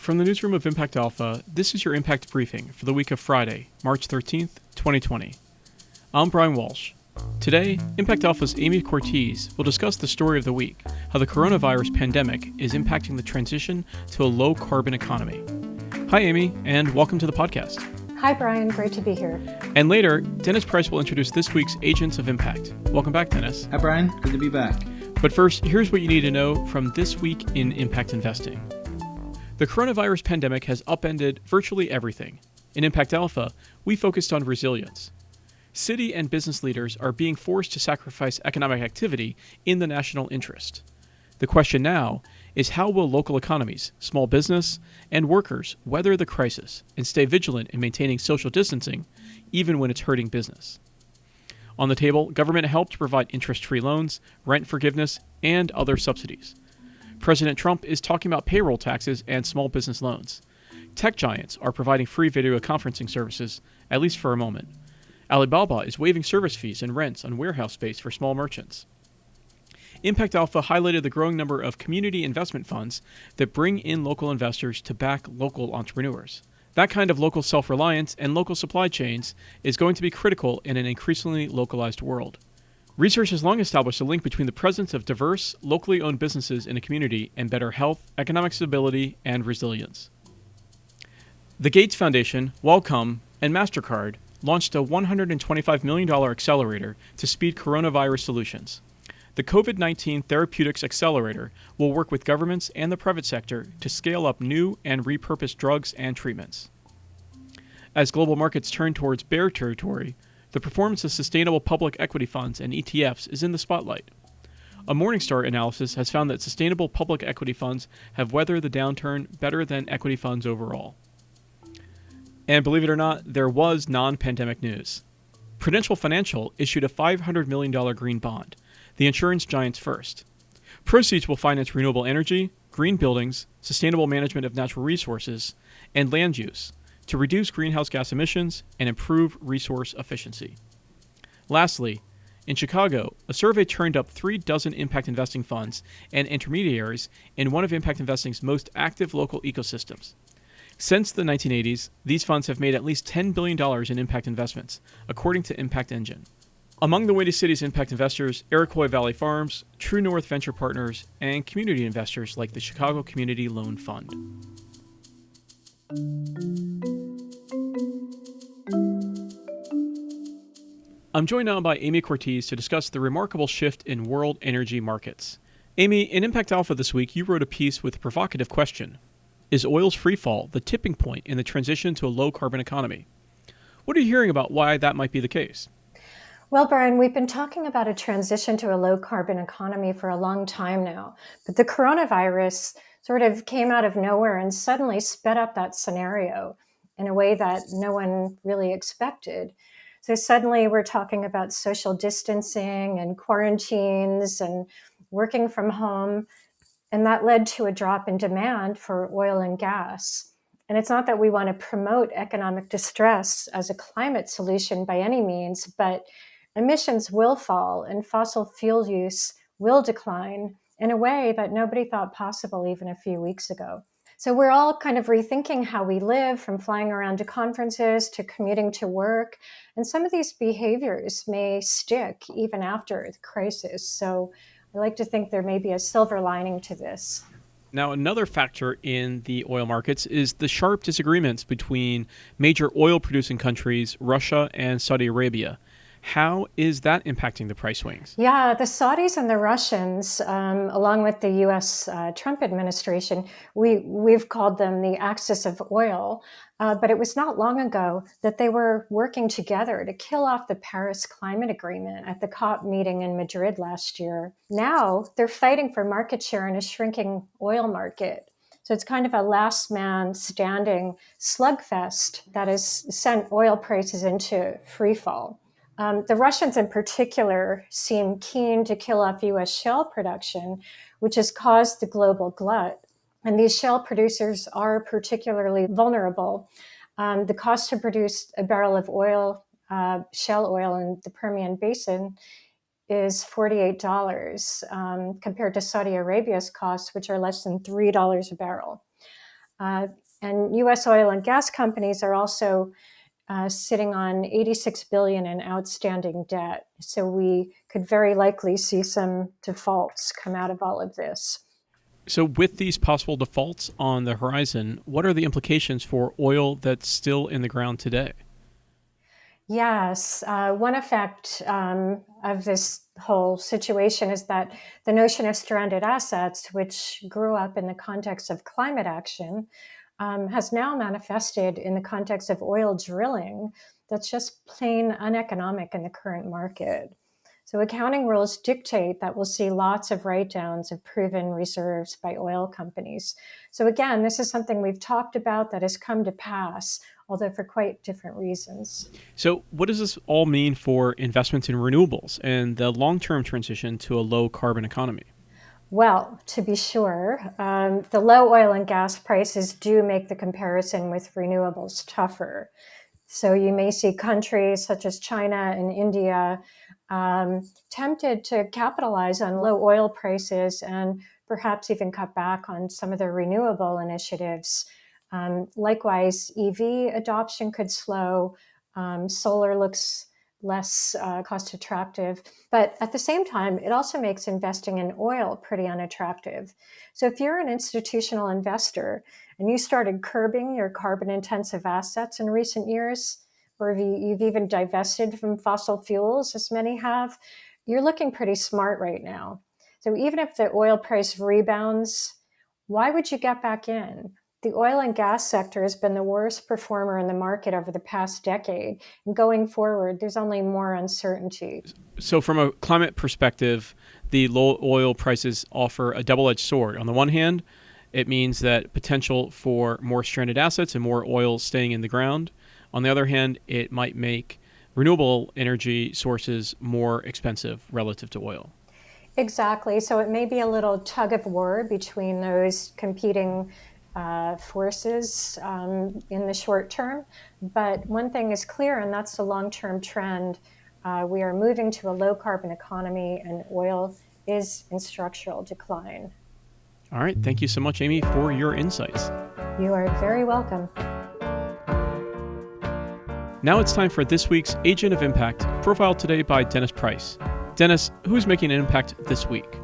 From the newsroom of ImpactAlpha, this is your Impact Briefing for the week of Friday, March 13th, 2020. I'm Brian Walsh. Today, ImpactAlpha's Amy Cortese will discuss the story of the week, how the coronavirus pandemic is impacting the transition to a low-carbon economy. Hi, Amy, and welcome to the podcast. Hi, Brian. Great to be here. And later, Dennis Price will introduce this week's Agents of Impact. Welcome back, Dennis. Hi, Brian. Good to be back. But first, here's what you need to know from this week in impact investing. The coronavirus pandemic has upended virtually everything. In ImpactAlpha, we focused on resilience. City and business leaders are being forced to sacrifice economic activity in the national interest. The question now is, how will local economies, small business, and workers weather the crisis and stay vigilant in maintaining social distancing, even when it's hurting business? On the table, government help to provide interest-free loans, rent forgiveness, and other subsidies. President Trump is talking about payroll taxes and small business loans. Tech giants are providing free video conferencing services, at least for a moment. Alibaba is waiving service fees and rents on warehouse space for small merchants. ImpactAlpha highlighted the growing number of community investment funds that bring in local investors to back local entrepreneurs. That kind of local self-reliance and local supply chains is going to be critical in an increasingly localized world. Research has long established a link between the presence of diverse, locally owned businesses in a community and better health, economic stability, and resilience. The Gates Foundation, Wellcome, and MasterCard launched a $125 million accelerator to speed coronavirus solutions. The COVID-19 Therapeutics Accelerator will work with governments and the private sector to scale up new and repurposed drugs and treatments. As global markets turn towards bear territory, the performance of sustainable public equity funds and ETFs is in the spotlight. A Morningstar analysis has found that sustainable public equity funds have weathered the downturn better than equity funds overall. And believe it or not, there was non-pandemic news. Prudential Financial issued a $500 million green bond, the insurance giant's first. Proceeds will finance renewable energy, green buildings, sustainable management of natural resources, and land use to reduce greenhouse gas emissions and improve resource efficiency. Lastly, in Chicago, a survey turned up 36 impact investing funds and intermediaries in one of impact investing's most active local ecosystems. Since the 1980s, these funds have made at least $10 billion in impact investments, according to Impact Engine. Among the Windy City's impact investors, Iroquois Valley Farms, True North Venture Partners, and community investors like the Chicago Community Loan Fund. I'm joined now by Amy Cortese to discuss the remarkable shift in world energy markets. Amy, in ImpactAlpha this week, you wrote a piece with a provocative question. Is oil's freefall the tipping point in the transition to a low-carbon economy? What are you hearing about why that might be the case? Well, Brian, we've been talking about a transition to a low-carbon economy for a long time now, but the coronavirus sort of came out of nowhere and suddenly sped up that scenario in a way that no one really expected. So suddenly we're talking about social distancing and quarantines and working from home, and that led to a drop in demand for oil and gas. And it's not that we want to promote economic distress as a climate solution by any means, but emissions will fall and fossil fuel use will decline in a way that nobody thought possible even a few weeks ago. So we're all kind of rethinking how we live, from flying around to conferences to commuting to work. And some of these behaviors may stick even after the crisis. So I like to think there may be a silver lining to this. Now, another factor in the oil markets is the sharp disagreements between major oil-producing countries, Russia and Saudi Arabia. How is that impacting the price swings? Yeah, the Saudis and the Russians, along with the U.S. Trump administration, we've called them the axis of oil. But it was not long ago that they were working together to kill off the Paris Climate Agreement at the COP meeting in Madrid last year. Now they're fighting for market share in a shrinking oil market. So it's kind of a last man standing slugfest that has sent oil prices into free fall. The Russians in particular seem keen to kill off U.S. shale production, which has caused the global glut. And these shale producers are particularly vulnerable. The cost to produce a barrel of oil, shale oil in the Permian Basin, is $48 compared to Saudi Arabia's costs, which are less than $3 a barrel. And U.S. oil and gas companies are also sitting on $86 billion in outstanding debt. So we could very likely see some defaults come out of all of this. So with these possible defaults on the horizon, what are the implications for oil that's still in the ground today? Yes, one effect of this whole situation is that the notion of stranded assets, which grew up in the context of climate action, has now manifested in the context of oil drilling that's just plain uneconomic in the current market. So accounting rules dictate that we'll see lots of write-downs of proven reserves by oil companies. So again, this is something we've talked about that has come to pass, although for quite different reasons. So what does this all mean for investments in renewables and the long-term transition to a low-carbon economy? Well, to be sure, the low oil and gas prices do make the comparison with renewables tougher. So you may see countries such as China and India tempted to capitalize on low oil prices and perhaps even cut back on some of their renewable initiatives. Likewise, EV adoption could slow. Solar looks less cost attractive. But at the same time, it also makes investing in oil pretty unattractive. So if you're an institutional investor and you started curbing your carbon intensive assets in recent years, or you've even divested from fossil fuels, as many have, you're looking pretty smart right now. So even if the oil price rebounds, why would you get back in? The oil and gas sector has been the worst performer in the market over the past decade. And going forward, there's only more uncertainty. So from a climate perspective, the low oil prices offer a double-edged sword. On the one hand, it means that potential for more stranded assets and more oil staying in the ground. On the other hand, it might make renewable energy sources more expensive relative to oil. Exactly. So it may be a little tug of war between those competing forces in the short term. But one thing is clear, and that's the long-term trend. We are moving to a low-carbon economy, and oil is in structural decline. All right. Thank you so much, Amy, for your insights. You are very welcome. Now it's time for this week's Agent of Impact, profiled today by Dennis Price. Dennis, who's making an impact this week?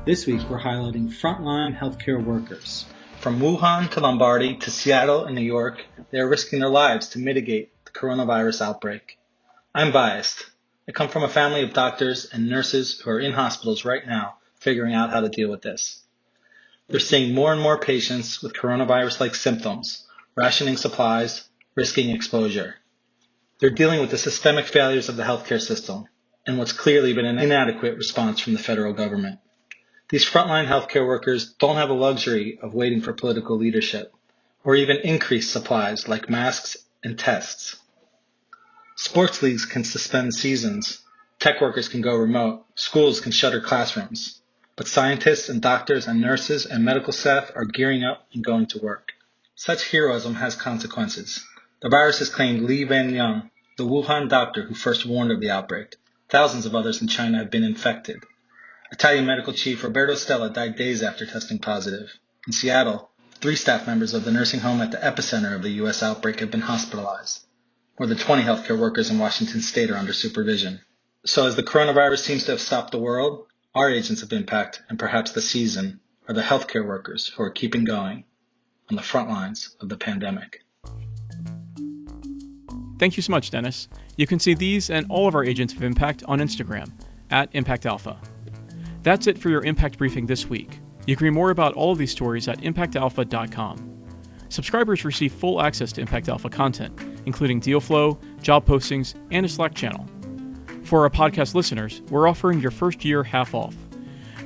This week, we're highlighting frontline healthcare workers. From Wuhan to Lombardy to Seattle and New York, they are risking their lives to mitigate the coronavirus outbreak. I'm biased. I come from a family of doctors and nurses who are in hospitals right now figuring out how to deal with this. They're seeing more and more patients with coronavirus-like symptoms, rationing supplies, risking exposure. They're dealing with the systemic failures of the healthcare system and what's clearly been an inadequate response from the federal government. These frontline healthcare workers don't have the luxury of waiting for political leadership or even increased supplies like masks and tests. Sports leagues can suspend seasons, tech workers can go remote, schools can shutter classrooms, but scientists and doctors and nurses and medical staff are gearing up and going to work. Such heroism has consequences. The virus has claimed Li Wenliang, the Wuhan doctor who first warned of the outbreak. Thousands of others in China have been infected. Italian medical chief Roberto Stella died days after testing positive. In Seattle, 3 staff members of the nursing home at the epicenter of the U.S. outbreak have been hospitalized. More than 20 healthcare workers in Washington state are under supervision. So as the coronavirus seems to have stopped the world, our agents of impact, and perhaps the season, are the healthcare workers who are keeping going on the front lines of the pandemic. Thank you so much, Dennis. You can see these and all of our agents of impact on Instagram at ImpactAlpha. That's it for your Impact Briefing this week. You can read more about all of these stories at ImpactAlpha.com. Subscribers receive full access to Impact Alpha content, including deal flow, job postings, and a Slack channel. For our podcast listeners, we're offering your first year half off.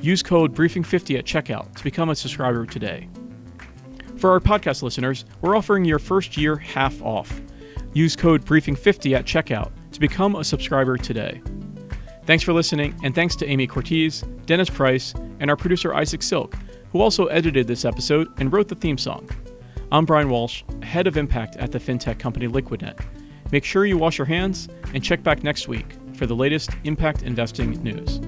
Use code BRIEFING50 at checkout to become a subscriber today. For our podcast listeners, we're offering your first year half off. Use code BRIEFING50 at checkout to become a subscriber today. Thanks for listening, and thanks to Amy Cortese, Dennis Price, and our producer Isaac Silk, who also edited this episode and wrote the theme song. I'm Brian Walsh, head of impact at the fintech company LiquidNet. Make sure you wash your hands and check back next week for the latest impact investing news.